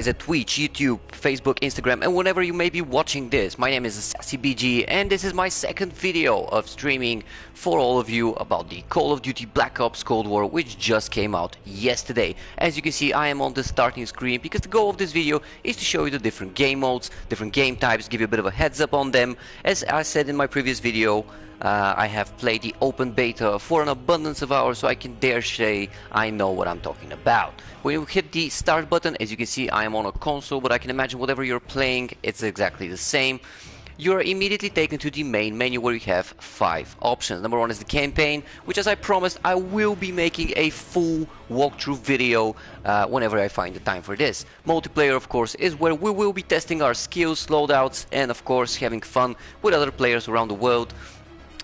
Is at Twitch, YouTube, Facebook, Instagram, and whenever you may be watching this. My name is SassyBG, and this is my second video of streaming for all of you about the Call of Duty Black Ops Cold War, which just came out yesterday. As you can see, I am on the starting screen because the goal of this video is to show you the different game modes, different game types, give you a bit of a heads up on them. As I said in my previous video, I have played the open beta for an abundance of hours, so I can dare say I know what I'm talking about. When you hit the start button, as you can see, I am on a console, but I can imagine whatever you're playing, it's exactly the same. You're immediately taken to the main menu where you have 5 options. Number 1 is the campaign, which, as I promised, I will be making a full walkthrough video whenever I find the time for this. Multiplayer, of course, is where we will be testing our skills, loadouts, and of course having fun with other players around the world.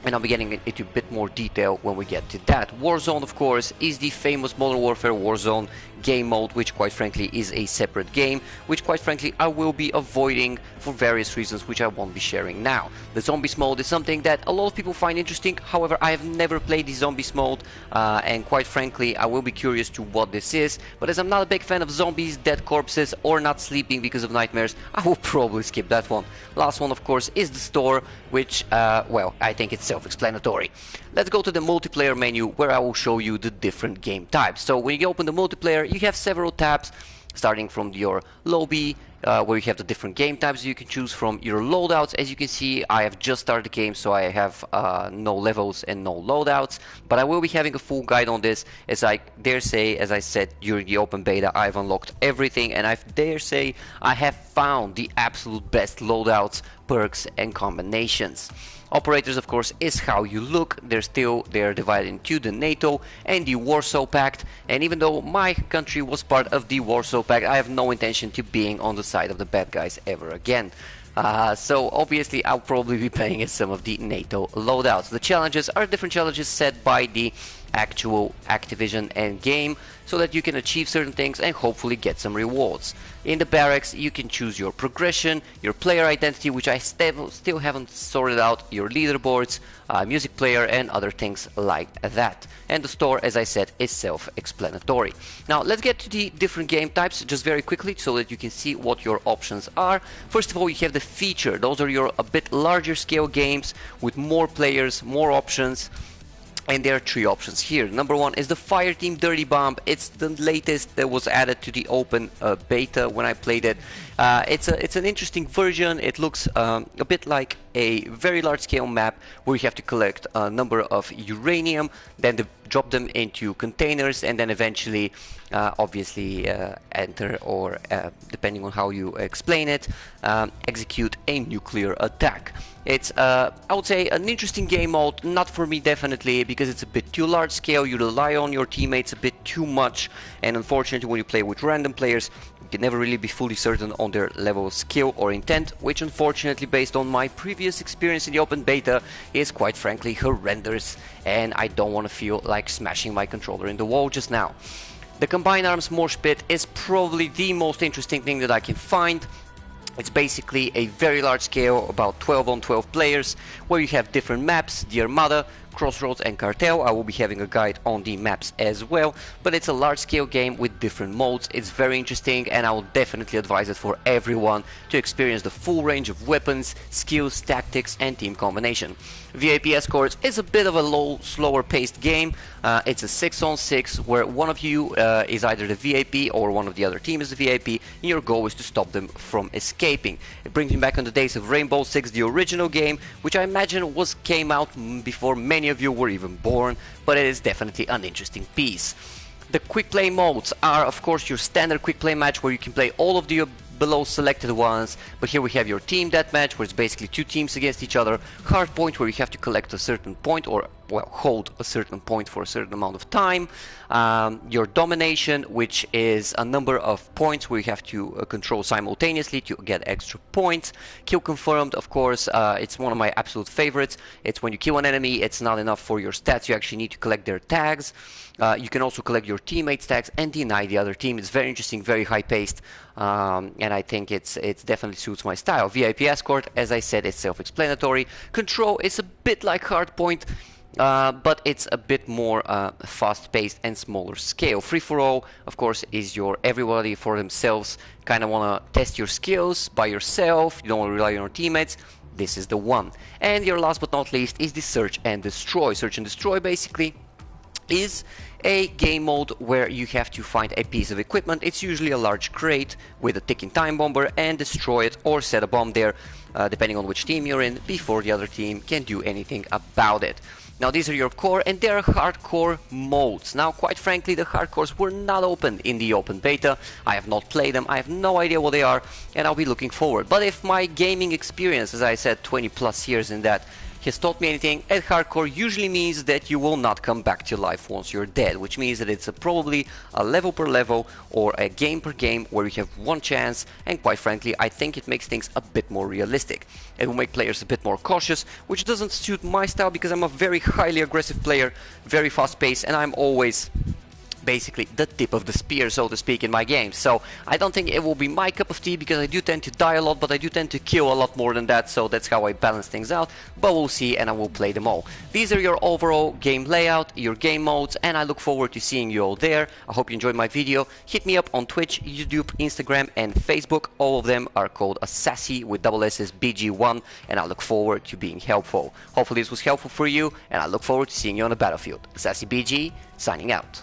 And I'll be getting into a bit more detail when we get to that. Warzone, of course, is the famous Modern Warfare Warzone game mode, which quite frankly is a separate game, which quite frankly I will be avoiding for various reasons, which I won't be sharing now. The Zombies mode is something that a lot of people find interesting. However, I have never played the Zombies mode, and quite frankly I will be curious to what this is, but as I'm not a big fan of zombies, dead corpses, or not sleeping because of nightmares, I will probably skip that one. Last one, of course, is the store, which well, I think it's self-explanatory. Let's go to the multiplayer menu where I will show you the different game types. So when you open the multiplayer, you have several tabs, starting from your lobby, where you have the different game types you can choose from, your loadouts. As you can see, I have just started the game, so I have no levels and no loadouts, but I will be having a full guide on this. As I dare say, as I said during the open beta, I've unlocked everything, and I dare say I have found the absolute best loadouts, perks and combinations. Operators, of course, is how you look. They're divided into the NATO and the Warsaw Pact, and even though my country was part of the Warsaw Pact, I have no intention to being on the side of the bad guys ever again. So obviously I'll probably be playing as some of the NATO loadouts. The challenges are different challenges set by the actual Activision end game, so that you can achieve certain things and hopefully get some rewards. In the barracks you can choose your progression, your player identity, which I still haven't sorted out, your leaderboards, music player and other things like that. And the store, as I said, is self-explanatory. Now let's get to the different game types just very quickly so that you can see what your options are. First of all, you have the feature. Those are your a bit larger scale games with more players, more options. And there are 3 options here. Number 1 is the Fireteam Dirty Bomb. It's the latest that was added to the open beta when I played it. It's an interesting version. It looks a bit like a very large scale map where you have to collect a number of uranium, then drop them into containers, and then eventually obviously enter, or depending on how you explain it, execute a nuclear attack. It's I would say an interesting game mode, not for me definitely, because it's a bit too large scale. You rely on your teammates a bit too much, and unfortunately when you play with random players you can never really be fully certain on their level of skill or intent, which unfortunately, based on my previous experience in the open beta, is quite frankly horrendous, and I don't want to feel like smashing my controller in the wall just now. The Combined Arms Mosh Pit is probably the most interesting thing that I can find. It's basically a very large scale, about 12 on 12 players, where you have different maps, the Armada, Crossroads and Cartel. I will be having a guide on the maps as well, but it's a large scale game with different modes. It's very interesting, and I will definitely advise it for everyone to experience the full range of weapons, skills, tactics and team combination. VIP Escorts is a bit of a slower paced game. It's a 6 on 6 where one of you is either the VIP or one of the other team is the VIP, and your goal is to stop them from escaping. It brings me back on the days of Rainbow Six, the original game, which I imagine came out before many of you were even born, but it is definitely an interesting piece. The quick play modes are, of course, your standard quick play match where you can play all of the below selected ones, but here we have your team deathmatch, where it's basically 2 teams against each other. Hardpoint, where you have to collect a certain point, or well, hold a certain point for a certain amount of time. Your domination, which is a number of points where you have to control simultaneously to get extra points. Kill confirmed, of course, it's one of my absolute favorites. It's when you kill an enemy, it's not enough for your stats, you actually need to collect their tags. You can also collect your teammates' tags and deny the other team. It's very interesting, very high paced, and I think it definitely suits my style. VIP Escort, as I said, it's self-explanatory. Control is a bit like Hardpoint. but it's a bit more fast-paced and smaller scale. Free-for-all, of course, is your everybody for themselves, kind of want to test your skills by yourself, you don't want to rely on your teammates. This is the one. And your last but not least is the Search and Destroy. Search and Destroy basically is a game mode where you have to find a piece of equipment. It's usually a large crate with a ticking time bomber, and destroy it or set a bomb there, depending on which team you're in, before the other team can do anything about it. Now these are your core, and they are hardcore modes. Now quite frankly, the hardcores were not open in the open beta. I have not played them, I have no idea what they are, and I'll be looking forward. But if my gaming experience, as I said, 20 plus years in that, has taught me anything, and hardcore usually means that you will not come back to life once you're dead, which means that it's probably a level per level or a game per game where you have one chance, and quite frankly I think it makes things a bit more realistic. It will make players a bit more cautious, which doesn't suit my style because I'm a very highly aggressive player, very fast paced, and I'm always basically the tip of the spear, so to speak, in my games. So I don't think it will be my cup of tea because I do tend to die a lot, but I do tend to kill a lot more than that, so that's how I balance things out. But we'll see, and I will play them all. These are your overall game layout, your game modes, and I look forward to seeing you all there. I hope you enjoyed my video. Hit me up on Twitch, YouTube, Instagram and Facebook. All of them are called Assassi with double S's BG1, and I look forward to being helpful. Hopefully this was helpful for you, and I look forward to seeing you on the battlefield. Assassi BG signing out.